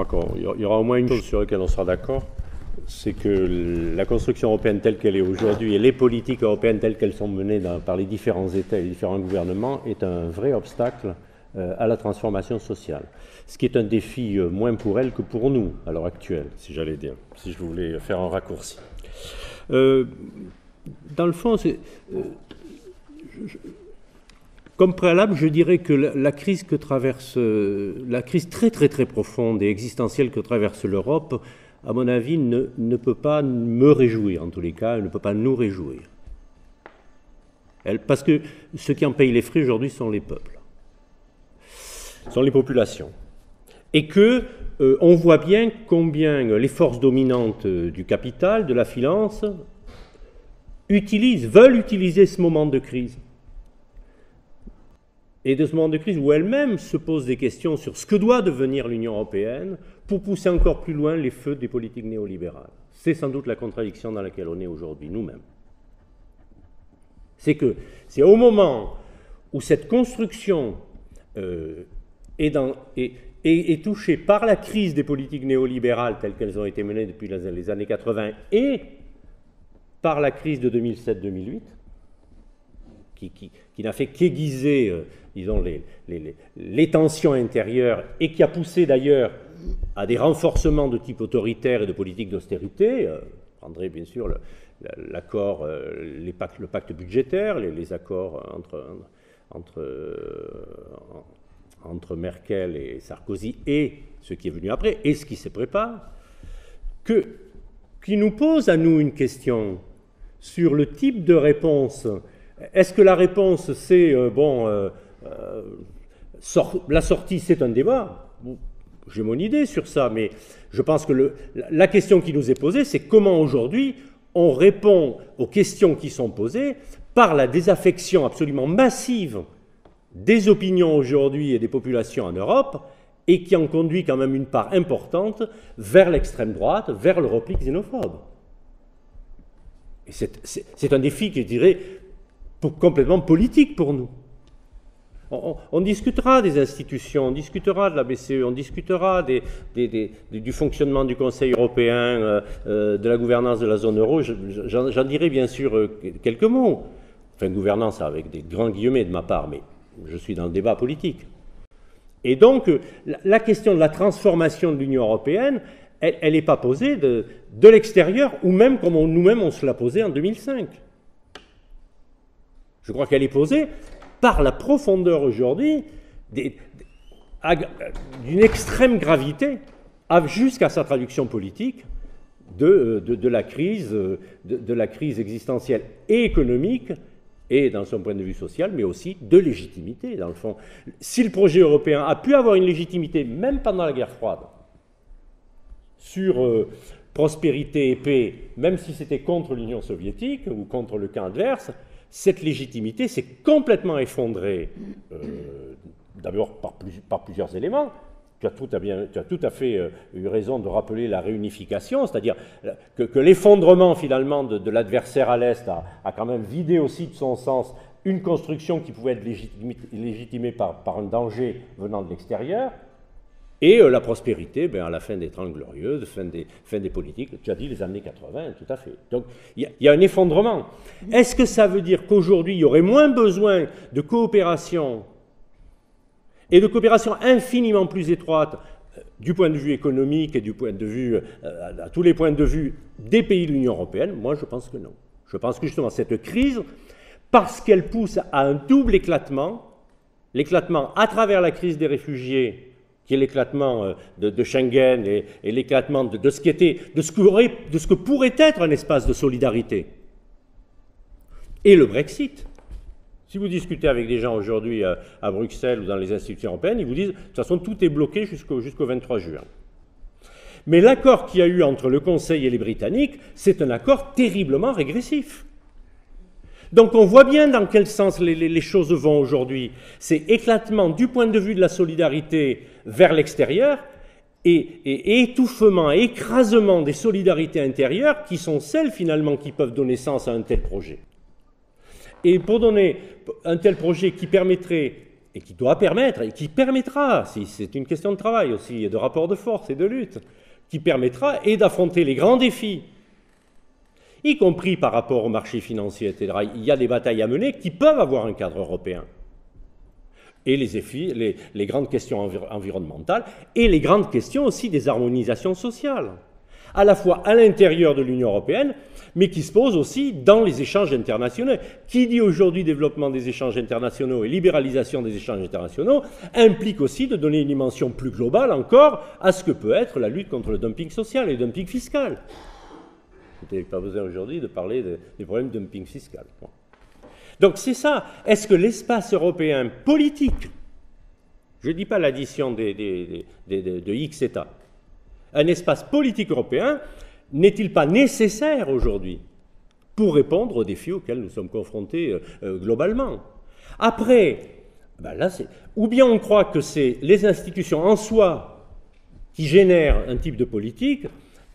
crois qu'il y aura au moins une chose sur laquelle on sera d'accord, c'est que la construction européenne telle qu'elle est aujourd'hui et les politiques européennes telles qu'elles sont menées par les différents États et les différents gouvernements est un vrai obstacle à la transformation sociale. Ce qui est un défi moins pour elles que pour nous, à l'heure actuelle, si j'allais dire, si je voulais faire un raccourci. Dans le fond, comme préalable, je dirais que la crise que traverse, la crise très très très profonde et existentielle que traverse l'Europe, à mon avis, ne peut pas me réjouir, en tous les cas, elle ne peut pas nous réjouir. Parce que ceux qui en payent les frais aujourd'hui sont les peuples, sont les populations. Et que on voit bien combien les forces dominantes du capital, de la finance, veulent utiliser ce moment de crise. Et de ce moment de crise où elles-mêmes se posent des questions sur ce que doit devenir l'Union européenne pour pousser encore plus loin les feux des politiques néolibérales. C'est sans doute la contradiction dans laquelle on est aujourd'hui, nous-mêmes. C'est que c'est au moment où cette construction est touchée par la crise des politiques néolibérales telles qu'elles ont été menées depuis les années 80 et par la crise de 2007-2008, qui n'a fait qu'aiguiser, disons, les tensions intérieures et qui a poussé d'ailleurs à des renforcements de type autoritaire et de politique d'austérité. Je prendrai bien sûr l'accord, le pacte budgétaire, les accords entre Merkel et Sarkozy et ce qui est venu après et ce qui se prépare, qui nous pose à nous une question sur le type de réponse. Est-ce que la réponse, c'est, la sortie, c'est un débat? J'ai mon idée sur ça, mais je pense que la question qui nous est posée, c'est comment aujourd'hui on répond aux questions qui sont posées par la désaffection absolument massive des opinions aujourd'hui et des populations en Europe, et qui en conduit quand même une part importante vers l'extrême droite, vers le repli xénophobe. Et c'est un défi qui, je dirais, complètement politique pour nous. On discutera des institutions, on discutera de la BCE, on discutera du fonctionnement du Conseil européen, de la gouvernance de la zone euro. J'en dirai bien sûr quelques mots. Enfin, gouvernance avec des grands guillemets de ma part, mais je suis dans le débat politique. Et donc, la question de la transformation de l'Union européenne, elle n'est pas posée de l'extérieur, ou même comme nous-mêmes on se l'a posée en 2005. Je crois qu'elle est posée par la profondeur aujourd'hui d'une extrême gravité, jusqu'à sa traduction politique de la crise existentielle et économique, et dans son point de vue social, mais aussi de légitimité, dans le fond. Si le projet européen a pu avoir une légitimité, même pendant la guerre froide, sur prospérité et paix, même si c'était contre l'Union soviétique ou contre le camp adverse, cette légitimité s'est complètement effondrée, d'abord par plusieurs éléments. Tu as tout à fait eu raison de rappeler la réunification, c'est-à-dire que l'effondrement finalement de l'adversaire à l'Est a quand même vidé aussi de son sens une construction qui pouvait être légitimée par un danger venant de l'extérieur, et la prospérité, à la fin des Trente Glorieuses, fin des politiques, tu as dit les années 80, tout à fait. Donc il y a un effondrement. Est-ce que ça veut dire qu'aujourd'hui il y aurait moins besoin de coopération et de coopération infiniment plus étroite du point de vue économique et du point de vue, à tous les points de vue des pays de l'Union européenne? Moi, je pense que non. Je pense que justement cette crise, parce qu'elle pousse à un double éclatement, l'éclatement à travers la crise des réfugiés, qui est l'éclatement de Schengen et l'éclatement de ce que pourrait être un espace de solidarité, et le Brexit. Si vous discutez avec des gens aujourd'hui à Bruxelles ou dans les institutions européennes, ils vous disent, de toute façon, tout est bloqué jusqu'au 23 juin. Mais l'accord qu'il y a eu entre le Conseil et les Britanniques, c'est un accord terriblement régressif. Donc on voit bien dans quel sens les choses vont aujourd'hui. C'est éclatement du point de vue de la solidarité vers l'extérieur et étouffement, écrasement des solidarités intérieures qui sont celles finalement qui peuvent donner sens à un tel projet. Et pour donner un tel projet qui permettrait et qui doit permettre, et qui permettra, si c'est une question de travail aussi, et de rapport de force et de lutte, qui permettra et d'affronter les grands défis, y compris par rapport au marché financier, etc. Il y a des batailles à mener qui peuvent avoir un cadre européen. Et les grandes questions environnementales, et les grandes questions aussi des harmonisations sociales, à la fois à l'intérieur de l'Union européenne, mais qui se posent aussi dans les échanges internationaux. Qui dit aujourd'hui développement des échanges internationaux et libéralisation des échanges internationaux, implique aussi de donner une dimension plus globale encore à ce que peut être la lutte contre le dumping social et le dumping fiscal. Vous n'avez pas besoin aujourd'hui de parler des problèmes de dumping fiscal. Bon. Donc c'est ça. Est-ce que l'espace européen politique, je ne dis pas l'addition de X États, un espace politique européen, n'est-il pas nécessaire aujourd'hui pour répondre aux défis auxquels nous sommes confrontés globalement? Après, ben là, ou bien on croit que c'est les institutions en soi qui génèrent un type de politique,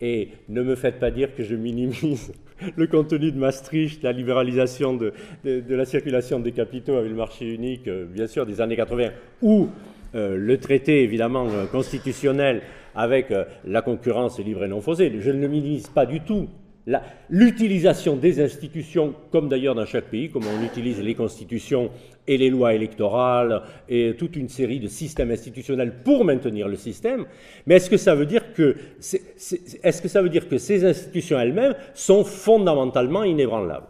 et ne me faites pas dire que je minimise le contenu de Maastricht, la libéralisation de la circulation des capitaux avec le marché unique, bien sûr, des années 80, ou le traité, évidemment, constitutionnel avec la concurrence libre et non faussée. Je ne le minimise pas du tout. L'utilisation des institutions, comme d'ailleurs dans chaque pays, comme on utilise les constitutions et les lois électorales et toute une série de systèmes institutionnels pour maintenir le système, mais est-ce que ça veut dire que ces institutions elles-mêmes sont fondamentalement inébranlables?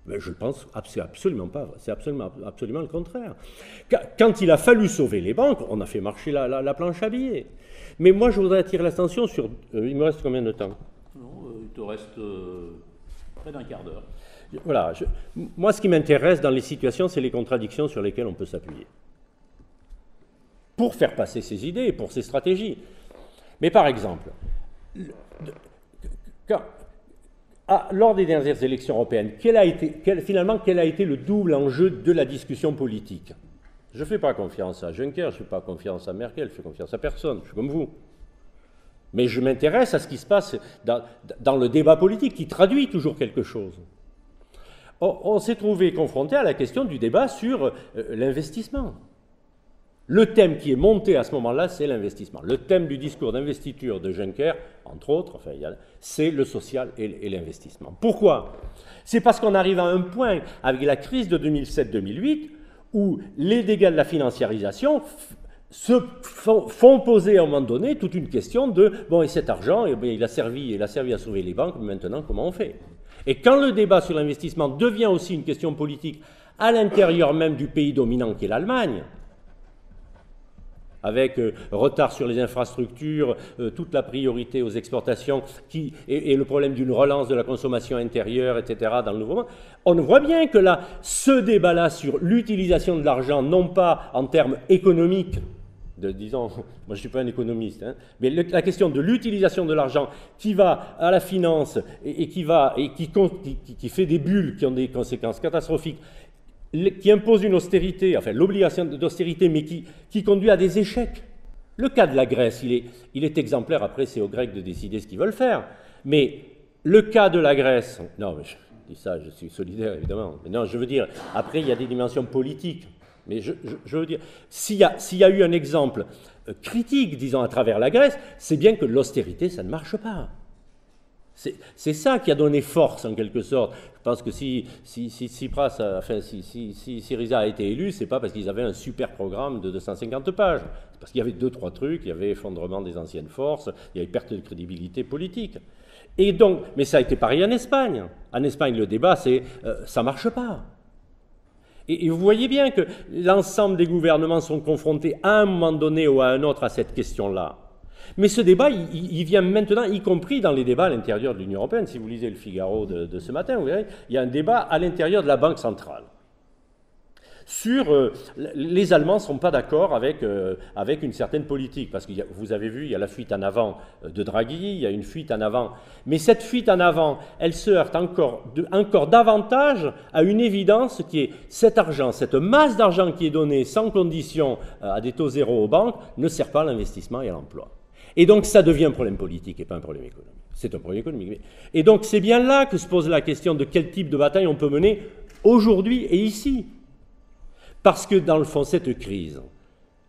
Mais je pense absolument pas. C'est absolument le contraire. Quand il a fallu sauver les banques, on a fait marcher la planche à billets. Mais moi, je voudrais attirer l'attention sur... il me reste combien de temps? Non, il te reste près d'un quart d'heure. Voilà. Moi, ce qui m'intéresse dans les situations, c'est les contradictions sur lesquelles on peut s'appuyer. Pour faire passer ses idées, pour ses stratégies. Mais par exemple, lors des dernières élections européennes, quel a été le double enjeu de la discussion politique? Je ne fais pas confiance à Juncker, je ne fais pas confiance à Merkel, je ne fais confiance à personne, je suis comme vous. Mais je m'intéresse à ce qui se passe dans le débat politique, qui traduit toujours quelque chose. On s'est trouvé confronté à la question du débat sur l'investissement. Le thème qui est monté à ce moment-là, c'est l'investissement. Le thème du discours d'investiture de Juncker, entre autres, c'est le social et l'investissement. Pourquoi? C'est parce qu'on arrive à un point, avec la crise de 2007-2008, où les dégâts de la financiarisation font poser à un moment donné toute une question de « bon, et cet argent, il a servi à sauver les banques, mais maintenant, comment on fait ?» Et quand le débat sur l'investissement devient aussi une question politique à l'intérieur même du pays dominant qui est l'Allemagne, avec retard sur les infrastructures, toute la priorité aux exportations et le problème d'une relance de la consommation intérieure, etc., dans le nouveau monde, on voit bien que là, ce débat-là sur l'utilisation de l'argent, non pas en termes économiques, disons, moi je ne suis pas un économiste, hein, mais la question de l'utilisation de l'argent qui va à la finance et qui fait des bulles qui ont des conséquences catastrophiques, qui impose une austérité, enfin l'obligation d'austérité, mais qui conduit à des échecs. Le cas de la Grèce, il est exemplaire, après c'est aux Grecs de décider ce qu'ils veulent faire, mais le cas de la Grèce, non, mais je dis ça, je suis solidaire évidemment, mais non, je veux dire, après il y a des dimensions politiques, mais je veux dire, s'il y a eu un exemple critique, disons, à travers la Grèce, c'est bien que l'austérité, ça ne marche pas. C'est ça qui a donné force, en quelque sorte. Je pense que si Syriza a été élu, c'est pas parce qu'ils avaient un super programme de 250 pages. C'est parce qu'il y avait 2-3 trucs, il y avait effondrement des anciennes forces, il y avait perte de crédibilité politique. Et donc, mais ça a été pareil en Espagne. En Espagne, le débat, c'est ça marche pas. Et vous voyez bien que l'ensemble des gouvernements sont confrontés à un moment donné ou à un autre à cette question-là. Mais ce débat, il vient maintenant, y compris dans les débats à l'intérieur de l'Union européenne. Si vous lisez le Figaro de ce matin, vous verrez, il y a un débat à l'intérieur de la Banque centrale. Les Allemands ne sont pas d'accord avec une certaine politique, parce que vous avez vu, il y a la fuite en avant de Draghi, il y a une fuite en avant. Mais cette fuite en avant, elle se heurte encore davantage à une évidence qui est cet argent, cette masse d'argent qui est donnée sans condition à des taux zéro aux banques, ne sert pas à l'investissement et à l'emploi. Et donc ça devient un problème politique et pas un problème économique. C'est un problème économique. Et donc c'est bien là que se pose la question de quel type de bataille on peut mener aujourd'hui et ici. Parce que dans le fond, cette crise,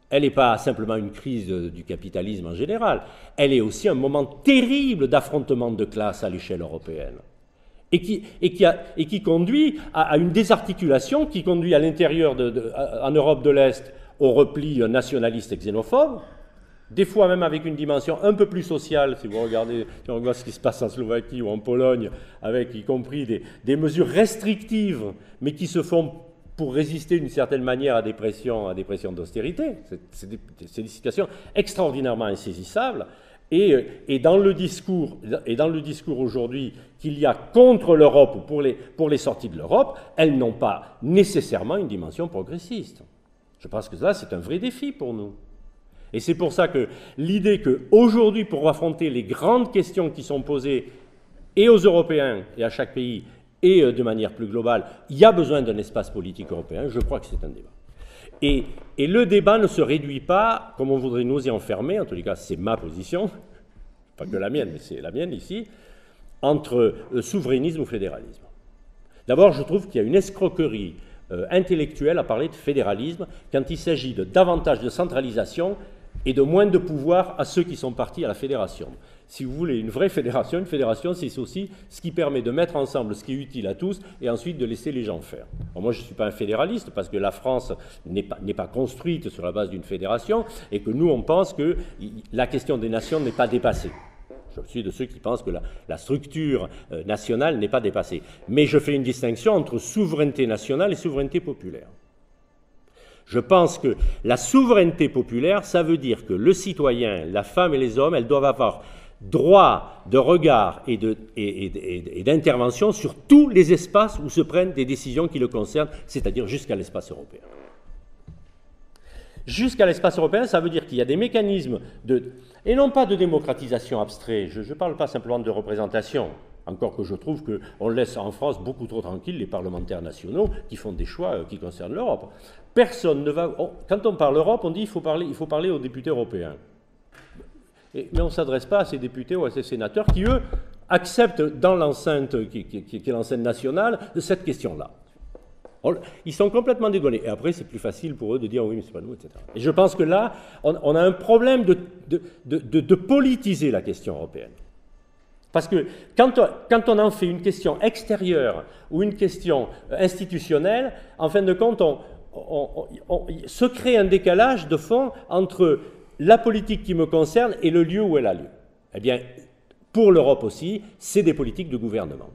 elle n'est pas simplement une crise du capitalisme en général, elle est aussi un moment terrible d'affrontement de classes à l'échelle européenne. Et qui conduit à une désarticulation, qui conduit à l'intérieur, en Europe de l'Est, au repli nationaliste et xénophobe, des fois même avec une dimension un peu plus sociale, si on regarde ce qui se passe en Slovaquie ou en Pologne, avec y compris des mesures restrictives, mais qui se font pour résister d'une certaine manière à des pressions d'austérité. C'est des situations extraordinairement insaisissables. Et dans le discours aujourd'hui qu'il y a contre l'Europe ou pour les sorties de l'Europe, elles n'ont pas nécessairement une dimension progressiste. Je pense que ça, c'est un vrai défi pour nous. Et c'est pour ça que l'idée qu'aujourd'hui, pour affronter les grandes questions qui sont posées et aux Européens et à chaque pays, et de manière plus globale, il y a besoin d'un espace politique européen, je crois que c'est un débat. Et le débat ne se réduit pas, comme on voudrait nous y enfermer, en tous les cas c'est ma position, pas que la mienne, mais c'est la mienne ici, entre souverainisme ou fédéralisme. D'abord, je trouve qu'il y a une escroquerie intellectuelle à parler de fédéralisme quand il s'agit de davantage de centralisation et de moins de pouvoir à ceux qui sont partis à la fédération. Si vous voulez une fédération, c'est aussi ce qui permet de mettre ensemble ce qui est utile à tous et ensuite de laisser les gens faire. Alors moi, je ne suis pas un fédéraliste parce que la France n'est pas construite sur la base d'une fédération et que nous, on pense que la question des nations n'est pas dépassée. Je suis de ceux qui pensent que la structure nationale n'est pas dépassée. Mais je fais une distinction entre souveraineté nationale et souveraineté populaire. Je pense que la souveraineté populaire, ça veut dire que le citoyen, la femme et les hommes, elles doivent avoir droit de regard et d'intervention sur tous les espaces où se prennent des décisions qui le concernent, c'est-à-dire jusqu'à l'espace européen. Jusqu'à l'espace européen, ça veut dire qu'il y a des mécanismes et non pas de démocratisation abstrait, je ne parle pas simplement de représentation, encore que je trouve qu'on laisse en France beaucoup trop tranquille les parlementaires nationaux qui font des choix qui concernent l'Europe. Personne ne va... Quand on parle Europe, on dit qu'il faut parler aux députés européens. Mais on ne s'adresse pas à ces députés ou à ces sénateurs qui, eux, acceptent dans l'enceinte qui est l'enceinte nationale de cette question-là. Ils sont complètement dédouanés. Et après, c'est plus facile pour eux de dire « oui, mais c'est pas nous », etc. Et je pense que là, on a un problème de politiser la question européenne. Parce que quand on en fait une question extérieure ou une question institutionnelle, en fin de compte, on se crée un décalage de fond entre la politique qui me concerne et le lieu où elle a lieu. Eh bien, pour l'Europe aussi, c'est des politiques de gouvernement.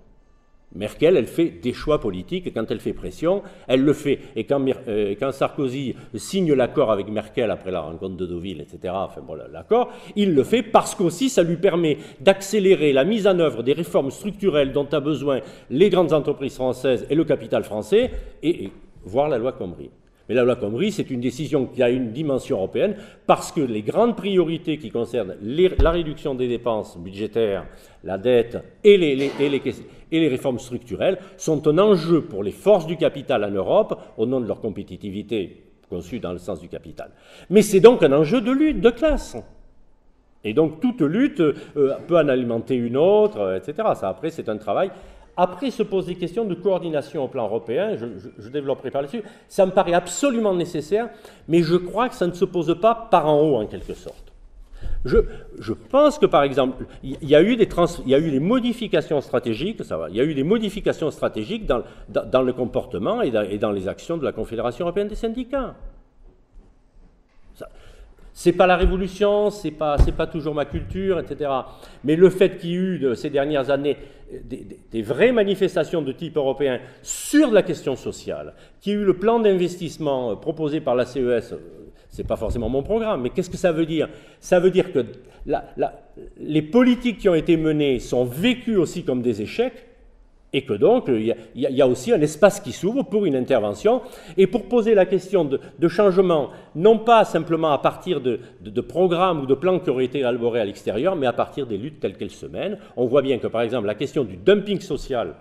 Merkel, elle fait des choix politiques, et quand elle fait pression, elle le fait. Et quand Sarkozy signe l'accord avec Merkel après la rencontre de Deauville, etc., enfin bon, l'accord, il le fait parce qu'aussi ça lui permet d'accélérer la mise en œuvre des réformes structurelles dont ont besoin les grandes entreprises françaises et le capital français, et voir la loi Khomri. Mais la loi Khomri, c'est une décision qui a une dimension européenne parce que les grandes priorités qui concernent la réduction des dépenses budgétaires, la dette et les réformes structurelles sont un enjeu pour les forces du capital en Europe au nom de leur compétitivité conçue dans le sens du capital. Mais c'est donc un enjeu de lutte, de classe. Et donc toute lutte peut en alimenter une autre, etc. Ça, après, c'est un travail. Après se pose des questions de coordination au plan européen, je développerai par là-dessus, ça me paraît absolument nécessaire, mais je crois que ça ne se pose pas par en haut en quelque sorte. Je pense que par exemple, il y a eu des modifications stratégiques, ça va, il y a eu des modifications stratégiques dans le comportement et dans les actions de la Confédération européenne des syndicats. C'est pas la révolution, c'est pas toujours ma culture, etc. Mais le fait qu'il y ait eu ces dernières années des vraies manifestations de type européen sur la question sociale, qu'il y ait eu le plan d'investissement proposé par la CES, c'est pas forcément mon programme, mais qu'est-ce que ça veut dire? Ça veut dire que les politiques qui ont été menées sont vécues aussi comme des échecs, et que donc il y a aussi un espace qui s'ouvre pour une intervention et pour poser la question de changement, non pas simplement à partir de programmes ou de plans qui auraient été élaborés à l'extérieur, mais à partir des luttes telles qu'elles se mènent. On voit bien que par exemple la question du dumping social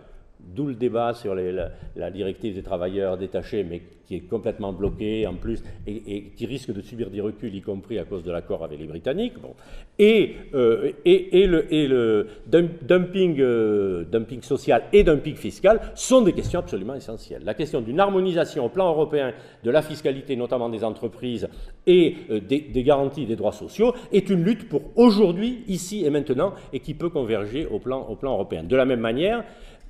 d'où le débat sur la directive des travailleurs détachés, mais qui est complètement bloquée en plus, et qui risque de subir des reculs, y compris à cause de l'accord avec les Britanniques. Bon. Et le dumping social et dumping fiscal sont des questions absolument essentielles. La question d'une harmonisation au plan européen de la fiscalité, notamment des entreprises, et des garanties des droits sociaux, est une lutte pour aujourd'hui, ici et maintenant, et qui peut converger au plan européen. De la même manière,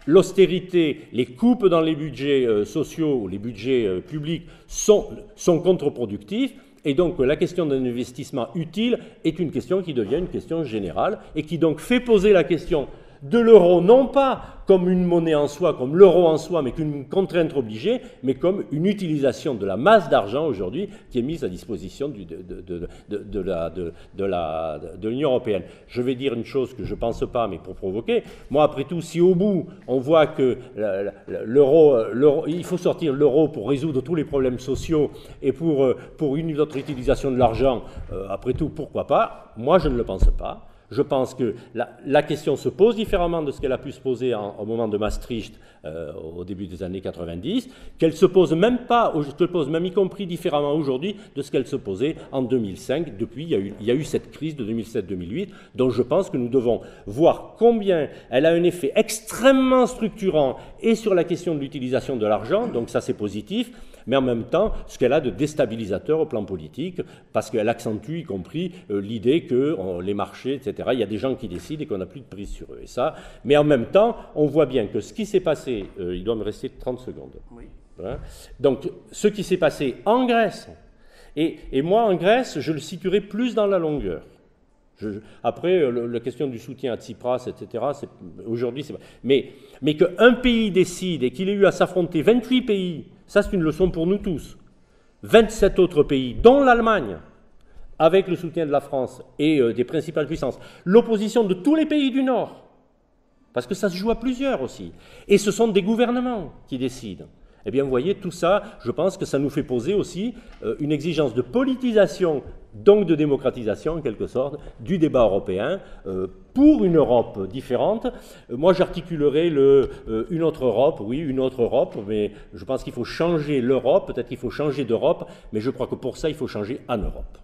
l'austérité, les coupes dans les budgets sociaux ou les budgets publics sont contre-productifs, et donc la question d'un investissement utile est une question qui devient une question générale et qui donc fait poser la question de l'euro, non pas comme une monnaie en soi, comme l'euro en soi, mais qu'une contrainte obligée, mais comme une utilisation de la masse d'argent aujourd'hui qui est mise à disposition de l'Union européenne. Je vais dire une chose que je ne pense pas, mais pour provoquer. Moi, après tout, si au bout, on voit que il faut sortir l'euro pour résoudre tous les problèmes sociaux et pour une autre utilisation de l'argent, après tout, pourquoi pas? Moi, je ne le pense pas. Je pense que la question se pose différemment de ce qu'elle a pu se poser au moment de Maastricht au début des années 90, qu'elle se pose même pas, même y compris différemment aujourd'hui de ce qu'elle se posait en 2005. Depuis, il y a eu cette crise de 2007-2008, dont je pense que nous devons voir combien elle a un effet extrêmement structurant et sur la question de l'utilisation de l'argent, donc ça c'est positif, mais en même temps, ce qu'elle a de déstabilisateur au plan politique, parce qu'elle accentue y compris l'idée que les marchés, etc., il y a des gens qui décident et qu'on n'a plus de prise sur eux. Et ça, mais en même temps, on voit bien que ce qui s'est passé, il doit me rester 30 secondes. Oui. Hein, donc, ce qui s'est passé en Grèce, et moi, en Grèce, je le situerai plus dans la longueur. Après, la question du soutien à Tsipras, etc., aujourd'hui, c'est pas... Mais qu'un pays décide et qu'il ait eu à s'affronter 28 pays, ça c'est une leçon pour nous tous, 27 autres pays, dont l'Allemagne, avec le soutien de la France et des principales puissances, l'opposition de tous les pays du Nord, parce que ça se joue à plusieurs aussi, et ce sont des gouvernements qui décident. Eh bien, vous voyez, tout ça, je pense que ça nous fait poser aussi une exigence de politisation, donc de démocratisation, en quelque sorte, du débat européen, pour une Europe différente. Moi, j'articulerai une autre Europe, oui, une autre Europe, mais je pense qu'il faut changer l'Europe, peut-être qu'il faut changer d'Europe, mais je crois que pour ça, il faut changer en Europe.